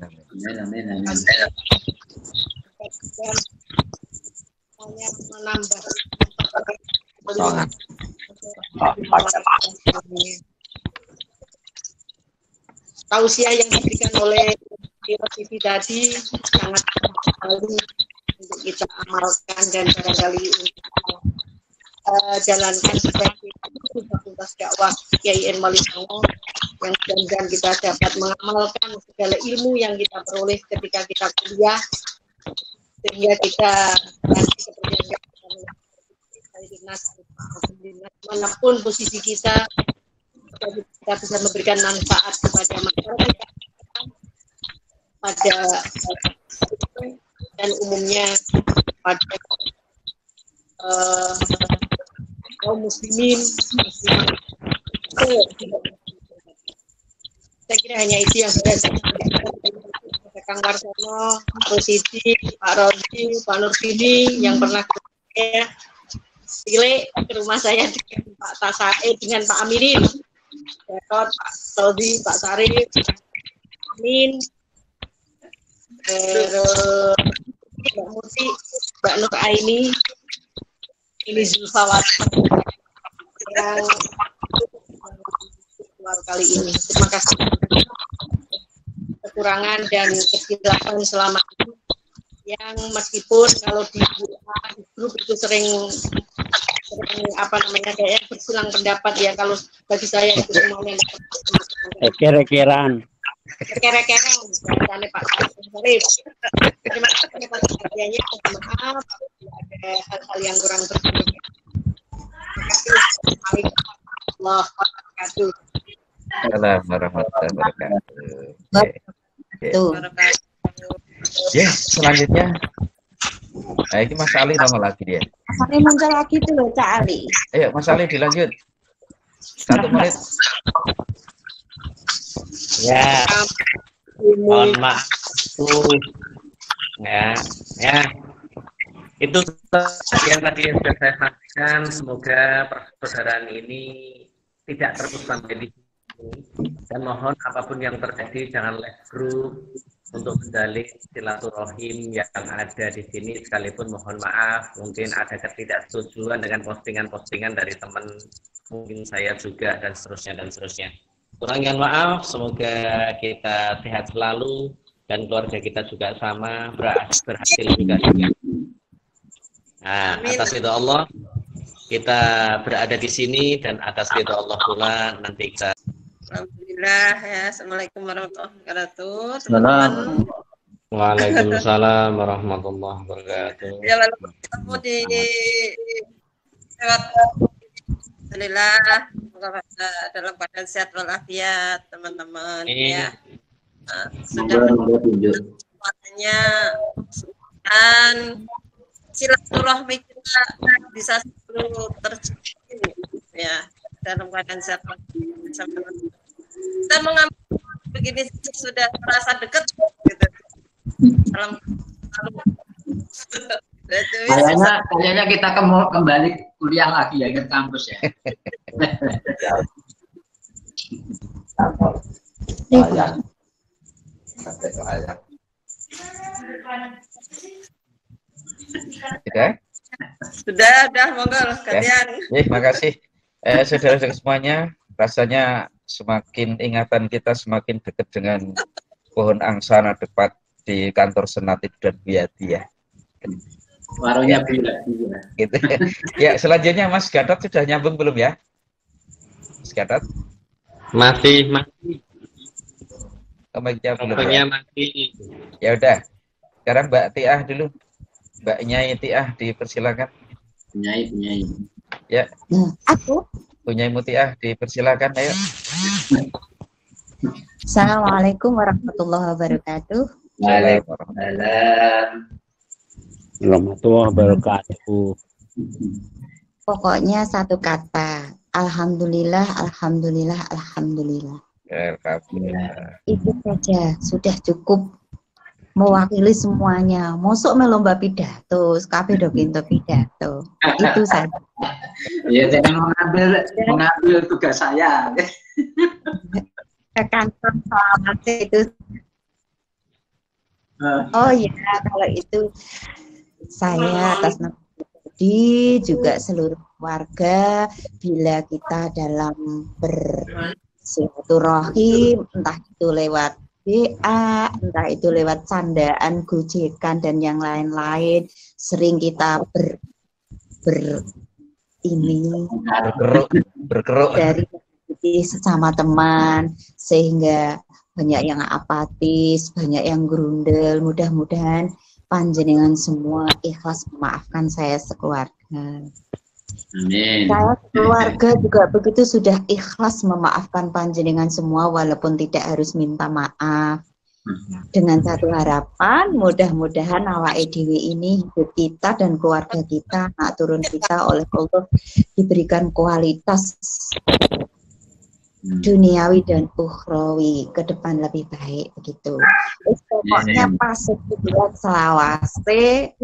Hanya menambah tausiah yang diberikan oleh Filosofi tadi sangat sekali untuk kita amalkan dan barangkali untuk jalankan sebagai fakultas dakwah Kiai Malik Songo yang mudah-mudahan kita dapat mengamalkan segala ilmu yang kita peroleh ketika kita kuliah sehingga kita nanti seperti manapun posisi kita bisa memberikan manfaat kepada masyarakat pada dan umumnya pada kaum muslimin. Saya kira hanya itu yang sudah saya sampaikan. Kang Warsono, Rosidi, Pak Rodi, Pak Nurbini yang pernah saya pilih ke rumah saya dengan Pak Tasae, dengan Pak Amirin, Pak Rodi, Pak Sarif, Amin, Mbak Muti, Mbak Nur Aini, ini Zulfawati yang virtual kali ini. Terima kasih. Kekurangan dan kesilapan selama ini yang meskipun kalau di grup itu sering apa namanya kayak bersilang pendapat ya, kalau bagi saya itu semuanya kere-keran misalnya Pak Sarif. Terima kasih atas perhatiannya. Maaf ada hal-hal yang kurang berkenan. Terima kasih. Assalamualaikum Assalamualaikum warahmatullahi wabarakatuh. Ya, selanjutnya. Nah, ini Mas Ali nama lagi dia. Mas Ali muncul lagi tuh loh, Cak Ali. Ayo, Mas Ali dilanjut. 1 menit. Ya, mohon maaf. Ya. Itu yang tadi yang sudah saya sampaikan. Semoga persaudaraan ini tidak terus sampai di sini. Dan mohon apapun yang terjadi jangan left group untuk menjalin silaturahim yang ada di sini. Sekalipun mohon maaf, mungkin ada ketidaksetujuan dengan postingan-postingan dari teman, mungkin saya juga dan seterusnya. Kurangnya maaf, semoga kita sehat selalu dan keluarga kita juga sama berhasil juga. Nah, atas ridho Allah kita berada di sini dan atas ridho Allah pula nanti kita. Alhamdulillah ya. Assalamualaikum warahmatullahi wabarakatuh. Waalaikumsalam warahmatullahi wabarakatuh. Ya, lalu ketemu di lewat. Alhamdulillah, semoga dalam keadaan sehat walafiat teman-teman ya. Sudah semuanya dan silaturahmi kita bisa selalu terjalin ya dalam keadaan sehat walafiat. Kita mengambil begini sudah terasa dekat gitu. Salam. Kayaknya kita kembali kuliah lagi ya ke kampus ya. Sudah monggo gantian. Terima kasih. Saudara-saudara semuanya, rasanya semakin ingatan kita semakin dekat dengan pohon angsana tepat di kantor Senatif dan Biati ya. Warungnya Biati ya. Gitu. Ya, selanjutnya Mas Gatot sudah nyambung belum ya? Mas Gatot? Masih. Belum ya? Masih. Ya udah. Sekarang Mbak Tiah dulu. Mbak Nyai Tiah dipersilakan. Nyai. Ya. Aku. Nyai Mutiah dipersilakan, ayo. Assalamualaikum warahmatullahi wabarakatuh. Waalaikumsalam warahmatullahi wabarakatuh. Pokoknya satu kata, alhamdulillah. Alhamdulillah. Itu saja sudah cukup mewakili semuanya. Mosok melomba pidato, kabeh do pintu pidato. Itu saja. Ya, jangan mengambil tugas saya. Ke kantor selamat itu. Oh ya, kalau itu saya atas nama pribadi juga seluruh warga, bila kita dalam bersilaturahim, entah itu lewat WA, entah itu lewat candaan, gojekan dan yang lain-lain, sering kita berkeruk dari sesama teman, sehingga banyak yang apatis, banyak yang grundel. Mudah-mudahan panjenengan semua ikhlas memaafkan saya sekeluarga. Amin. Saya keluarga juga begitu sudah ikhlas memaafkan panjenengan semua walaupun tidak harus minta maaf. Dengan satu harapan, mudah-mudahan awake dhewe ini hidup kita dan keluarga kita, anak turun kita oleh Allah diberikan kualitas duniawi dan ukhrawi ke depan lebih baik begitu. Pokoknya pas buat selawase,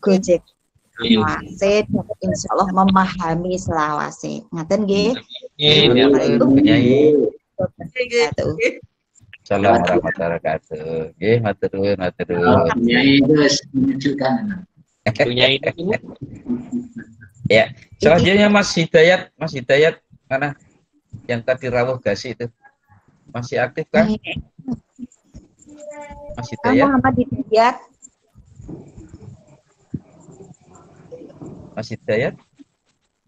gojek selawase, insya Allah memahami selawase. Ngaten nggih? Assalamualaikum warahmatullahi wabarakatuh. Nggih, matur nuwun, matur nuwun. Itu menunjukkan. Punya ini. Ya, selanjutnya Mas Hidayat mana? Yang tadi rawuh gasi itu. Masih aktif kan? Mas Hidayat. Muhammad Hidayat. Mas Hidayat.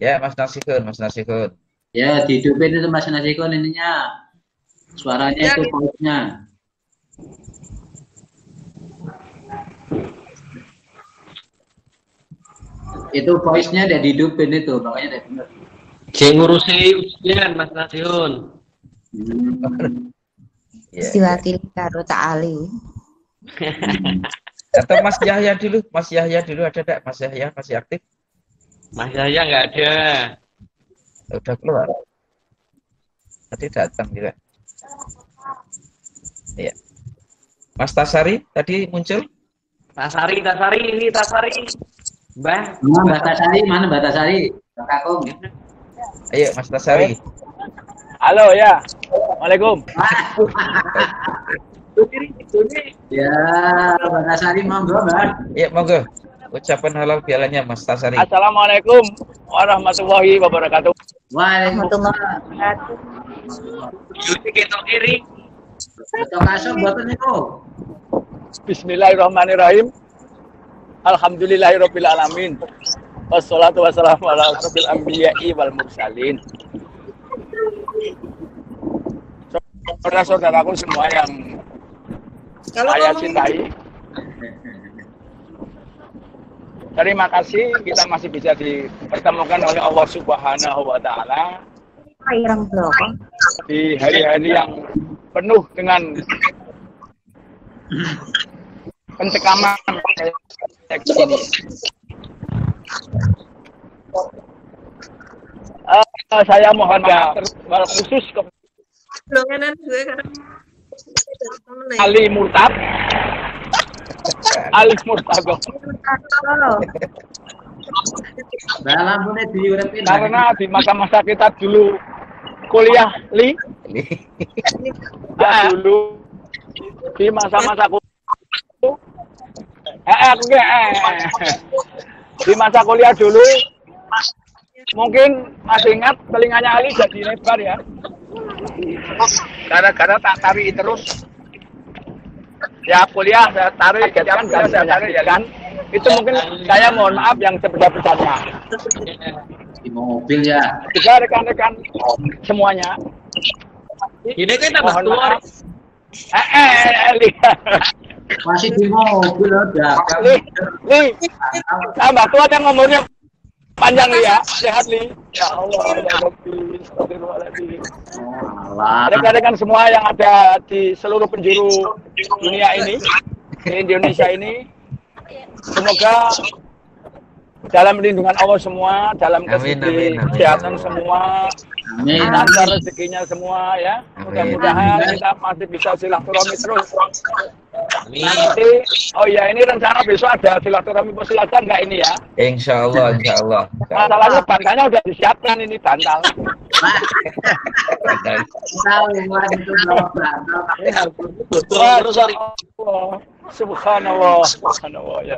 Ya, Mas Nasihun. Ya, dihidupin itu Mas Nasihun ininya. Suaranya Ya. itu pausnya. Itu voice-nya udah dihidupin itu, makanya udah bener. Saya ngurusi ujian Mas Nasihun. Ya. Diwakili karo Ta'ali. Atau Mas Yahya dulu ada enggak? Mas Yahya masih aktif? Mas Yahya nggak ada. Udah keluar. Tadi datang juga. Iya. Mas Tasari tadi muncul? Tasari ini Tasari. Mbah. Mbak Tasari, mana Mbak Tasari? Mbak Kakung. Ayo Mas Tasari. Halo ya. Waalaikum. Ya, Mbak Tasari monggo, Mbak. Iya, monggo. Ucapan halal bialannya Mas Tasari. Assalamualaikum warahmatullahi wabarakatuh. Waalaikumsalam. Cuci ketok kiri. Betul kasih buatan itu. Bismillahirrahmanirrahim. Alhamdulillahirabbil alamin. Wassalatu wassalamu ala asrofil anbiya'i wal mursalin. Saudara-saudaraku semua yang saya cintai, terima kasih kita masih bisa dipertemukan oleh Allah Subhanahu wa Ta'ala di hari-hari yang penuh dengan pencekaman ini. Saya mohon maaf khusus ke Ali Murtad, Ali Murtado, karena di masa-masa kita dulu kuliah dulu di masa-masa di masa kuliah dulu mungkin masih ingat telinganya Ali jadi lebar ya, gara-gara tak tarik terus ya kuliah saya tarik jalan saya tarik ya kan, itu mungkin saya mohon maaf yang sebesar-besarnya Di mobil ya. juga rekan-rekan semuanya Ini kan tambah tua. lihat Masih di mobil udah. tambah tua yang ngomongnya panjang ya, sehat Li. Ya Allah, ya Rabbi, astagfirullahaladzim. Rekan-rekan semua yang ada di seluruh penjuru dunia ini, di Indonesia ini, semoga dalam lindungan Allah semua, dalam kesehatan semua, lancar rezekinya semua ya. Mudah-mudahan kita masih bisa silaturahmi terus. Nanti, oh ya ini rencana besok ada silaturahmi persilatan nggak ini ya? Insya Allah. Masalahnya bantalnya udah disiapkan ini bantal. Subhanallah ya.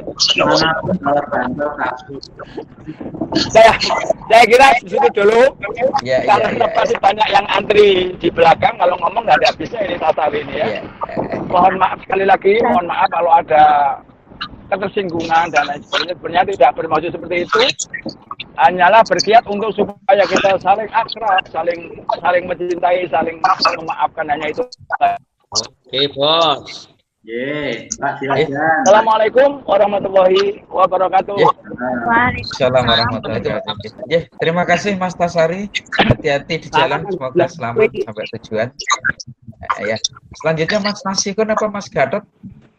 Saya kira di situ dulu. Karena pasti banyak yang antri di belakang, kalau ngomong nggak ada habisnya ini Tasar ini ya. Mohon maaf sekali lagi, mohon maaf kalau ada ketersinggungan dan lain sebagainya. Sebenarnya tidak bermaksud seperti itu. Hanyalah bergiat untuk supaya kita saling akrab, saling mencintai, saling memaafkan, hanya itu. Oke, Bos. Assalamualaikum warahmatullahi wabarakatuh. Assalamualaikum warahmatullahi wabarakatuh. Terima kasih Mas Tasari. Hati-hati di jalan, semoga selamat sampai tujuan. Ya. Selanjutnya Mas Nasihun apa Mas Gatot?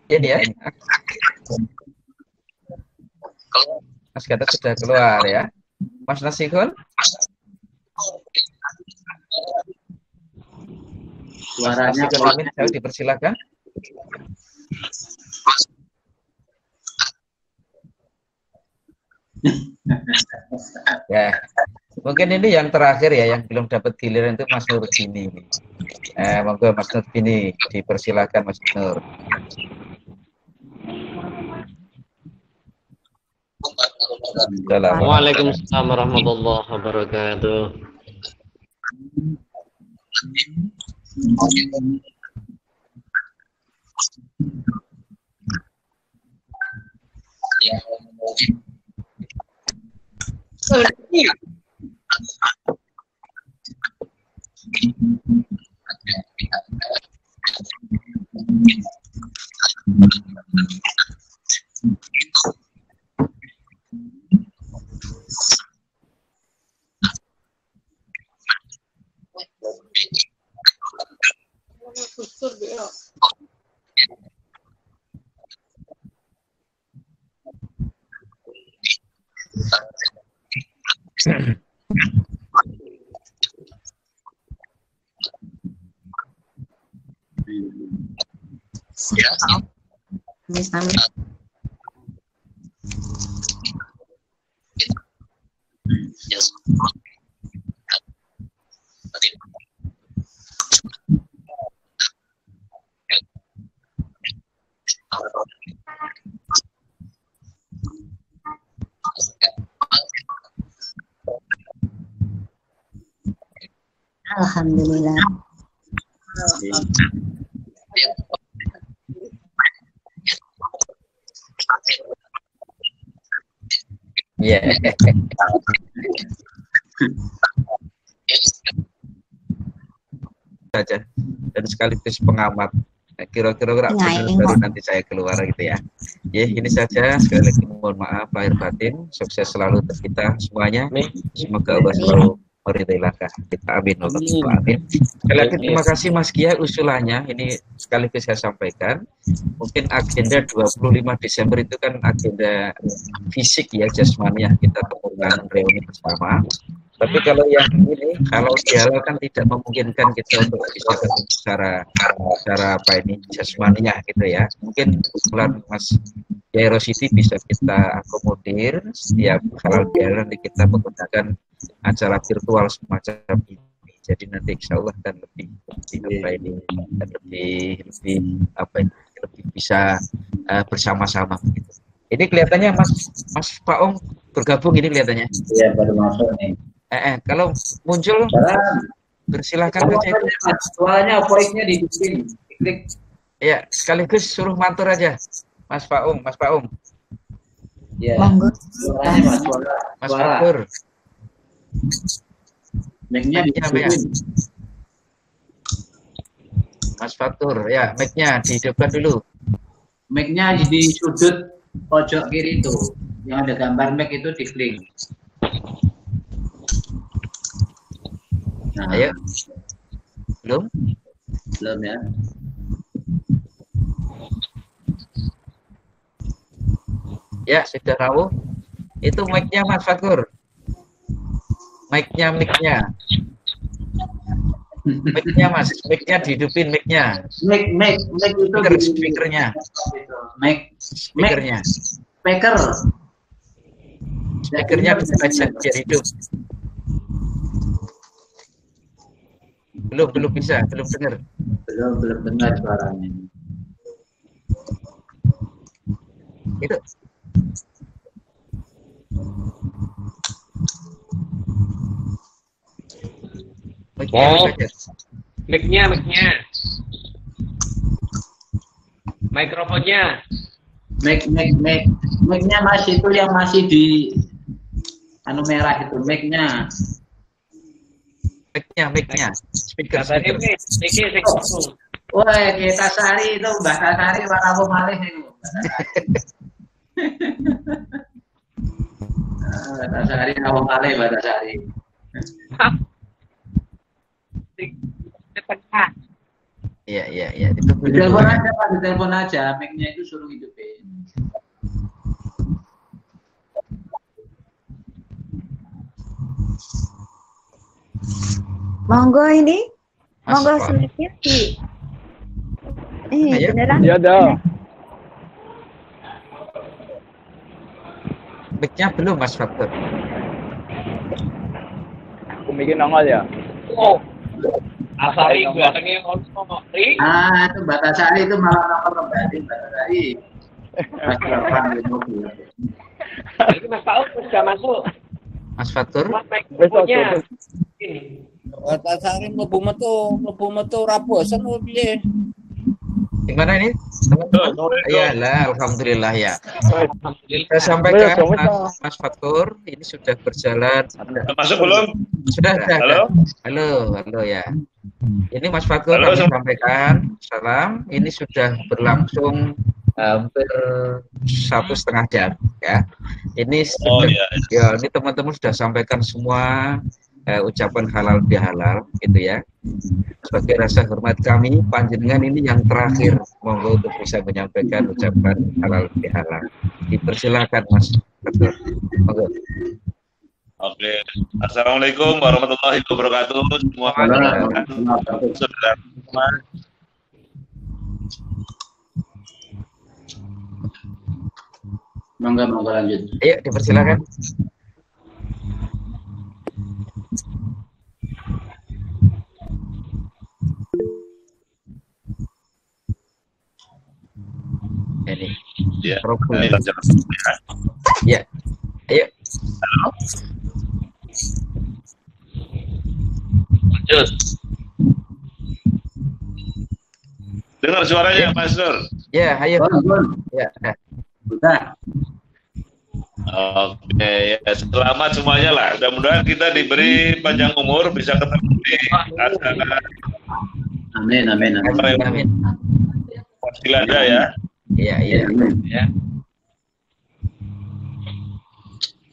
Ini ya. Mas Gatot sudah keluar ya. Mas Nasihun? Suaranya saya dipersilakan. Ya, mungkin ini yang terakhir ya, yang belum dapat giliran itu Mas Nurdini. Monggo Mas Nur ini dipersilakan Mas Nur. Waalaikumsalam warahmatullahi wabarakatuh. Alhamdulillah. Ya. Saja dan sekaligus pengamat. Kira-kira baru nanti saya keluar gitu ya. Ya, ini saja. Sekali lagi mohon maaf lahir batin. Sukses selalu untuk kita semuanya. Semoga Allah selalu meridailah kita. Amin. Amin. Sekali lagi terima kasih Mas Kia usulannya. Ini sekaligus saya sampaikan. Mungkin agenda 25 Desember itu kan agenda fisik ya, jasmani ya, kita temukan reuni bersama. Tapi kalau yang ini, kalau dialog kan tidak memungkinkan kita untuk bisa ketemu secara apa ini jasmaninya gitu ya. Mungkin kebetulan Mas Yai Rosidi bisa kita akomodir setiap halal dialog nanti kita menggunakan acara virtual semacam ini. Jadi nanti insya Allah akan lebih bisa bersama-sama. Gitu. Ini kelihatannya Mas Paong bergabung ini kelihatannya. Iya baru masuk nih. Kalau muncul bersilakan saja. Suaranya voice-nya dihidupin, klik. Ya, sekaligus suruh mantur aja, Mas Paung. Ya. Suaranya Mas Fatur. Mic-nya dihidupin. Mas Fatur, ya, mic-nya dihidupkan dulu. Mic-nya di sudut pojok kiri itu, yang ada gambar mic itu diklik. Nah, ayo. Belum ya. Ya, sudah rawuh. Itu mic-nya Mas Fatur. Mic-nya. Mic-nya Mas, mic-nya dihidupin mic-nya. Mic itu speakernya. Speakernya dibaca biar hidup. Belum bisa, belum dengar. Belum dengar suaranya. Itu. Mic-nya. Mikrofonnya. Mic-nya masih itu yang masih di merah itu mic-nya. Mic-nya. Speaker. Woi, kita Sari itu Mbak Tasari warna malih itu. Mbak Tasari nama malih Mbak Tasari. Iya. Ditelepon aja, mic-nya itu suruh hidupin. Monggo ini, monggo slide-nya di. Beneran? Iya dah. Mic-nya belum Mas Fatur. Aku bikin nongol ya. Oh. Asari barengnya ngomong. Itu Batasari itu malah nomor kembali Batasari. Ini Mas Paul sudah masuk. Mas Fatur. Punya. Batasari mlebu metu ra bosen piye? Gimana ini? Iya lah, alhamdulillah ya. Saya sampaikan Mas Fatur, ini sudah berjalan. Masuk belum? Sudah. Halo. Halo ya. Ini Mas Fatur kami sampaikan, salam. Ini sudah berlangsung hampir 1,5 jam ya. Ini sudah, ini teman-teman sudah sampaikan semua ucapan halal bihalal gitu ya. Sebagai rasa hormat kami, panjenengan ini yang terakhir, monggo untuk bisa menyampaikan ucapan halal bihalal. Dipersilakan Mas. Monggo. Oke. Assalamualaikum warahmatullahi wabarakatuh. Semua saudara semua. Monggo lanjut. Ayo dipersilakan. Ini. Ya. Ya. Ayo. Halo. Lanjut. Dengar suaranya Mas Nur? Ya, ayo. Ya. Sudah. Oke, ya, selamat semuanya lah. Mudah-mudahan kita diberi panjang umur, bisa ketemu di acara. Amin. Pasti ada ya. Iya.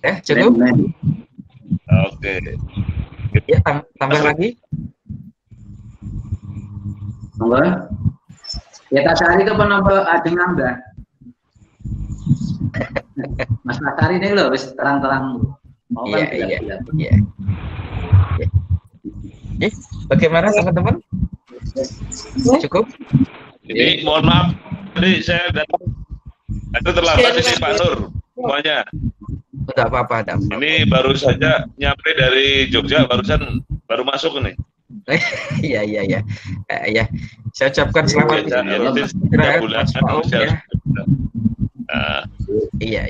Ya. Cukup? Oke. Ya, tambah lagi. Monggo. Ya Tasari itu penambah dengan Mbak. Mas Tasari ini loh, wis terang-terang. Iya. Bagaimana teman-teman? Cukup? Ini mohon maaf, tadi saya datang. Itu terlambat ini Pak Nur, semuanya. Tidak apa-apa. Ini baru saja nyampe dari Jogja, baru masuk nih. Iya. Ya, saya ucapkan selamat bulan ya. Iya.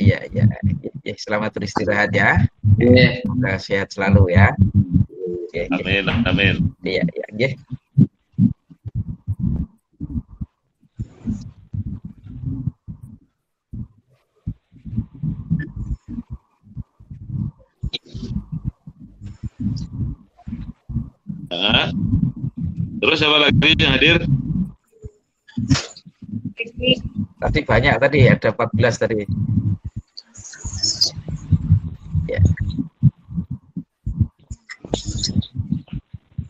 Selamat beristirahat ya. Semoga sehat selalu ya. Amin. Iya. Terus siapa lagi yang hadir? Tadi banyak tadi, ada 14 tadi. Ya.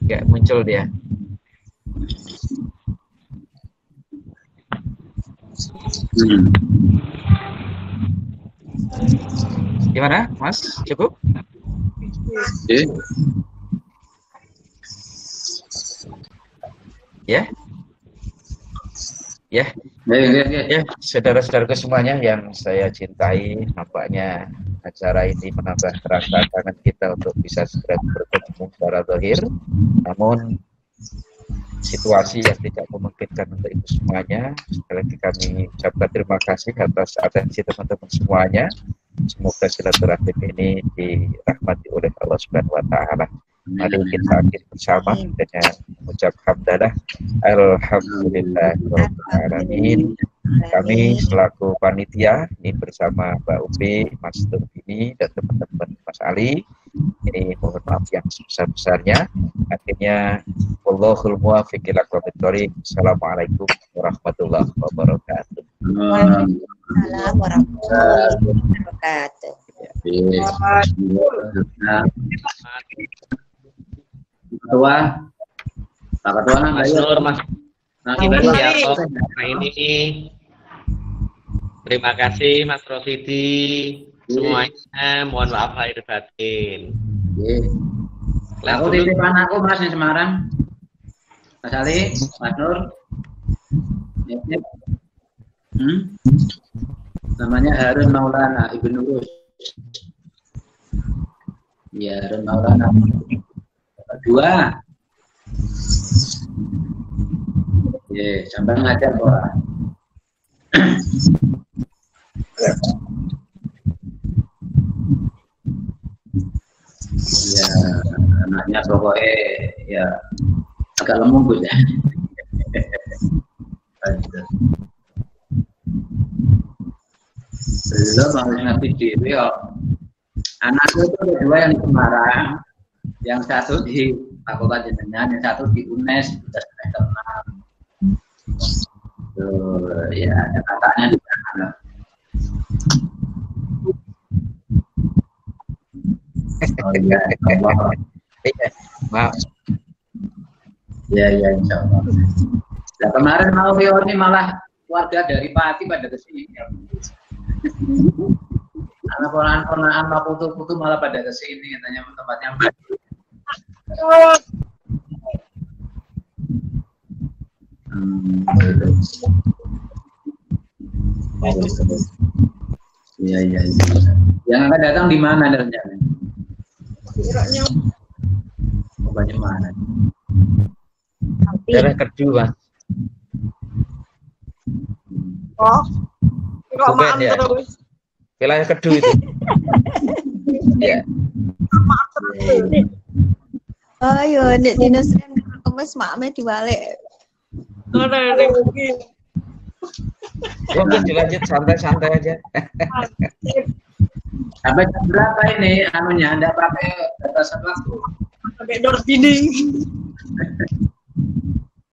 Nggak muncul dia. Gimana, Mas? Cukup? Ya, saudara-saudaraku semuanya yang saya cintai, nampaknya acara ini menambah rasa kangen kita untuk bisa segera bertemu secara zahir. Namun situasi yang tidak memungkinkan untuk itu semuanya. Sekali lagi kami ucapkan terima kasih atas atensi teman-teman semuanya. Semoga silaturahim ini dirahmati oleh Allah Subhanahu wa Ta'ala. Mari kita akhiri bersama dengan mengucap hamdalah alhamdulillahirobbilalamin. Kami selaku panitia ini bersama Mbak Upi, Mas Turbini dan teman-teman Mas Ali. Ini mohon maaf yang sebesar-besarnya. Akhirnya wallahul muwaffiq ila aqwamit thoriq. Assalamualaikum warahmatullahi wabarakatuh. Waalaikumsalam warahmatullahi wabarakatuh. Pak Ketua Mas Nur, Mas ini terima kasih Mas Rosidi semuanya, mohon maaf lahir batin. Aku titipan aku Mas di Semarang, Mas Ali, Mas Nur. Namanya Harun Maulana Ibnu Rus. Ya, Harun Maulana. Dua. sampai ngajar kok. Ya, anaknya pokoknya ya agak lembut ya. Belum harus ngerti diri ya. Anakku itu ada dua yang di Semarang, yang satu di Fakultas Jenengan, yang satu di UNES, sudah semester 6. Ya, ada katanya di sana. Oh iya, insyaallah. Maaf. Ya, insyaallah. Nah, kemarin mau ini malah warga dari Pati pada kesini. Anak ponakan mau putu-putu malah pada kesini, katanya tempatnya bagus. Iya. Yang akan datang di mana rencana? Banyak mana? Daerah Kedu, Mas. Oh, Bukan ya. Wilayah Kedu itu. Ya. Oh iya, nek dino Senin Kamis makme diwalek. Oke, dilanjut santai-santai aja. Sampai jam berapa ini anunya? Anda pakai batasan waktu? Sampai 2 dini.